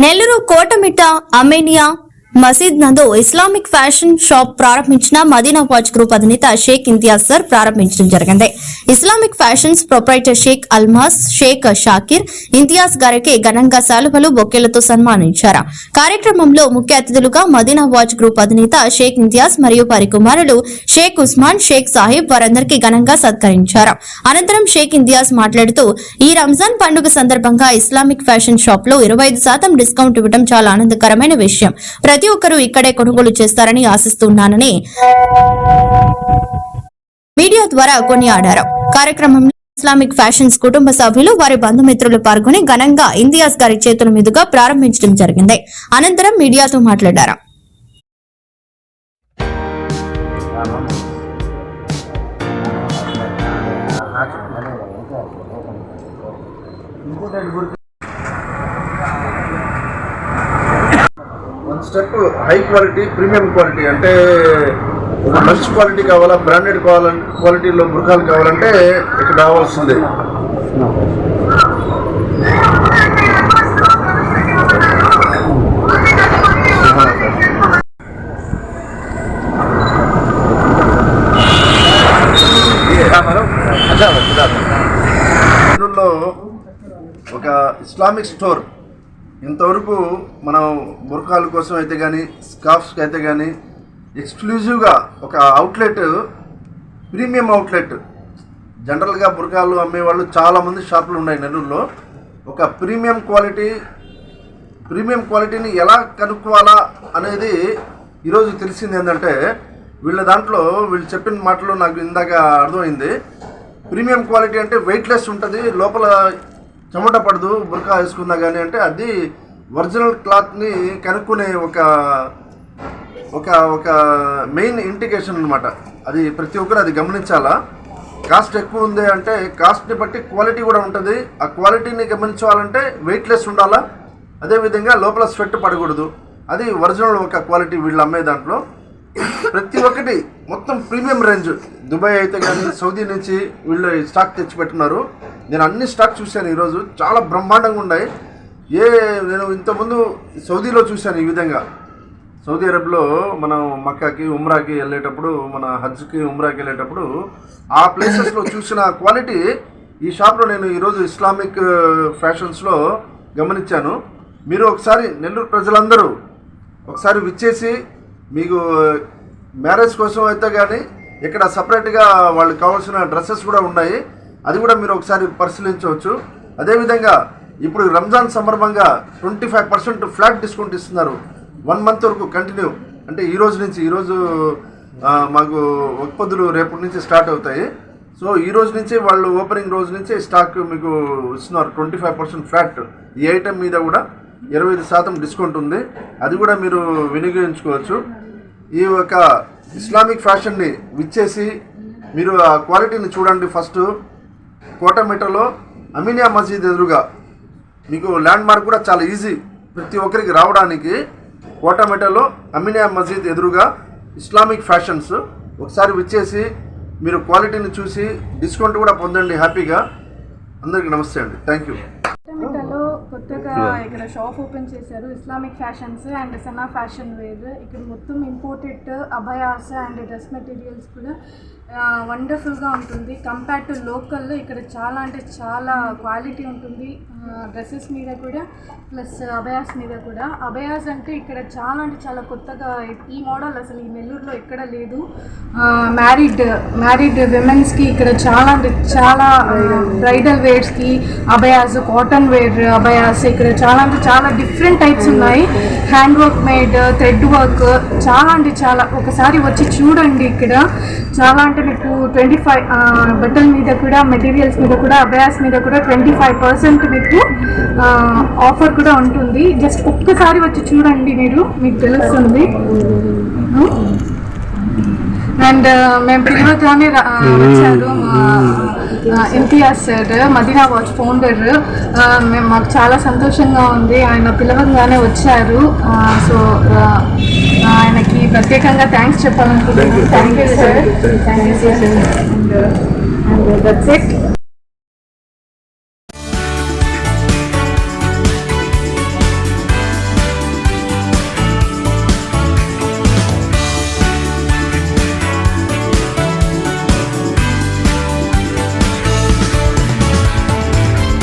నెల్లూరు కోటమిట్ట అమేనియా మసీద్ నందు Islamic fashion shop ప్రారంభించిన మదీనా వాచ్ గ్రూప్ అధినేత షేక్ ఇంతియాజ్ సర్ ప్రారంభించడం జరిగింది. Islamic fashions proprietor Sheikh Almas Sheikh Shakir Imtiaz గారికి ఘనంగా శాలువలు బొకేలతో సన్మానించారు. కార్యక్రమంలో ముఖ్య అతిథులుగా మదీనా వాచ్ గ్రూప్ అధినేత షేక్ ఇంతియాజ్ మరియు వారి కుమారులు షేక్ ఉస్మాన్ షేక్ సాహిబ్ వారందరికీ ఘనంగా సత్కరించారు. అనంతరం షేక్ ఇంతియాజ్ మాట్లాడుతూ ఈ రంజాన్ పండుగ సందర్భంగా ఇస్లామిక్ ఫ్యాషన్ షాప్ లో 25% డిస్కౌంట్ ఇవ్వడం చాలా ఆనందకరమైన విషయం. ప్రతి ఒక్కరూ ఇక్కడే కొనుగోలు చేస్తారని ఆశిస్తున్నానని మీడియా ద్వారా కొనియాడారు. కార్యక్రమంలో ఇస్లామిక్ ఫ్యాషన్స్ కుటుంబ సభ్యులు వారి బంధుమిత్రులు పాల్గొని ఘనంగా ఇంతియాజ్ గారి చేతుల మీదుగా ప్రారంభించడం జరిగింది. అనంతరం మీడియాతో మాట్లాడారు. Step high quality premium quality అంటే ఒక మంచి క్వాలిటీ కావాలా, బ్రాండెడ్ క్వాలిటీలో బుర్ఖాలు కావాలంటే ఇక్కడ రావాల్సిందే. ఒక ఇస్లామిక్ స్టోర్ ఇంతవరకు మనం బుర్ఖాల కోసం అయితే కానీ స్కార్ఫ్స్కి అయితే కానీ ఎక్స్క్లూజివ్గా ఒక అవుట్లెట్, ప్రీమియం అవుట్లెట్. జనరల్గా బుర్ఖాలు అమ్మేవాళ్ళు చాలామంది షాపులు ఉన్నాయి నెల్లూరులో. ఒక ప్రీమియం క్వాలిటీని ఎలా కనుక్కోవాలా అనేది ఈరోజు తెలిసింది. ఏంటంటే వీళ్ళు చెప్పిన మాటలు నాకు ఇందాక అర్థమైంది. ప్రీమియం క్వాలిటీ అంటే వెయిట్లెస్ ఉంటుంది, లోపల చెమట పడదు బుర్ఖా వేసుకుందా కానీ అంటే అది ఒరిజినల్ క్లాత్ని కనుక్కునే ఒక మెయిన్ ఇండికేషన్ అనమాట. అది ప్రతి ఒక్కరు అది గమనించాలా. కాస్ట్ ఎక్కువ ఉంది అంటే కాస్ట్ని బట్టి క్వాలిటీ కూడా ఉంటుంది. ఆ క్వాలిటీని గమనించాలంటే వెయిట్లెస్ ఉండాలా, అదేవిధంగా లోపల స్వెట్ పడకూడదు. అది ఒరిజినల్ ఒక క్వాలిటీ వీళ్ళు అమ్మే దాంట్లో. ప్రతి ఒక్కటి మొత్తం ప్రీమియం రేంజ్. దుబాయ్ అయితే కానీ సౌదీ నుంచి వీళ్ళు స్టాక్ తెచ్చిపెట్టున్నారు. నేను అన్ని స్టాక్ చూశాను ఈరోజు, చాలా బ్రహ్మాండంగా ఉన్నాయి. నేను ఇంతకుముందు సౌదీలో చూశాను ఈ విధంగా. సౌదీ అరబ్లో మనం మక్కాకి ఉమ్రాకి వెళ్ళేటప్పుడు, మన హజ్కి ఉమ్రాకి వెళ్ళేటప్పుడు ఆ ప్లేసెస్లో చూసిన క్వాలిటీ ఈ షాప్లో నేను ఈరోజు ఇస్లామిక్ ఫ్యాషన్స్లో గమనించాను. మీరు ఒకసారి నెల్లూరు ప్రజలందరూ ఒకసారి విచ్చేసి, మీకు మ్యారేజ్ కోసం అయితే కానీ ఇక్కడ సపరేట్గా వాళ్ళకి కావాల్సిన డ్రెస్సెస్ కూడా ఉన్నాయి, అది కూడా మీరు ఒకసారి పరిశీలించవచ్చు. అదేవిధంగా ఇప్పుడు రంజాన్ సందర్భంగా 25% ఫ్లాట్ డిస్కౌంట్ ఇస్తున్నారు 1 month వరకు కంటిన్యూ. అంటే ఈరోజు మాకు ఒప్పందులు రేపటి నుంచి స్టార్ట్ అవుతాయి. సో ఈ రోజు నుంచి వాళ్ళు ఓపెనింగ్ రోజు నుంచి స్టాక్ మీకు ఇస్తున్నారు 25% ఫ్లాట్. ఈ ఐటెం మీద కూడా 25% డిస్కౌంట్ ఉంది, అది కూడా మీరు వినియోగించుకోవచ్చు. ఈ ఒక ఇస్లామిక్ ఫ్యాషన్ని విచ్చేసి మీరు ఆ క్వాలిటీని చూడండి. ఫస్ట్ కోటమిట్టలో అమీనియా మసీద్ ఎదురుగా మీకు ల్యాండ్ మార్క్ కూడా చాలా ఈజీ ప్రతి ఒక్కరికి రావడానికి. కోటమిట్టలో అమీనియా మసీద్ ఎదురుగా ఇస్లామిక్ ఫ్యాషన్స్. ఒకసారి విచ్చేసి మీరు క్వాలిటీని చూసి డిస్కౌంట్ కూడా పొందండి హ్యాపీగా. అందరికీ నమస్తే అండి, థ్యాంక్ యూ. కోటమిట్టలో కొత్తగా ఇక్కడ షాప్ ఓపెన్ చేశారు, Islamic fashions and Sana fashion wear. ఇక్కడ మొత్తం imported abayas and dress materials కూడా వండర్ఫుల్గా ఉంటుంది. కంపేర్ టు లోకల్లో ఇక్కడ చాలా అంటే చాలా క్వాలిటీ ఉంటుంది డ్రెస్సెస్ మీద కూడా, ప్లస్ అభయాస్ మీద కూడా. అభయాస్ అంటే ఇక్కడ చాలా అంటే చాలా కొత్తగా ఈ మోడల్ అసలు ఈ నెల్లూరులో ఎక్కడ లేదు. మ్యారీడ్ విమెన్స్కి ఇక్కడ చాలా అంటే చాలా bridal వేర్స్కి Abhiyan, cotton wear Abhiyan ఇక్కడ చాలా అంటే చాలా డిఫరెంట్ టైప్స్ ఉన్నాయి. Hand work made, thread work, చాలా అంటే చాలా. ఒకసారి వచ్చి చూడండి. ఇక్కడ చాలా అంటే మీకు 25 బట్టల మీద కూడా, మెటీరియల్స్ మీద కూడా, అభయాస్ మీద కూడా 25% మీకు ఆఫర్ కూడా ఉంటుంది. జస్ట్ ఒక్కసారి వచ్చి చూడండి, మీకు తెలుస్తుంది. అండ్ మేము పిలవగానే వచ్చారు Imtiaz sir, Madina watch founder. మాకు చాలా సంతోషంగా ఉంది, ఆయన పిలవగానే వచ్చారు. సో ఆయనకి ప్రత్యేకంగా థ్యాంక్స్ చెప్పాలనుకుంటున్నాను. Thank you sir, thank you sir. And that's it.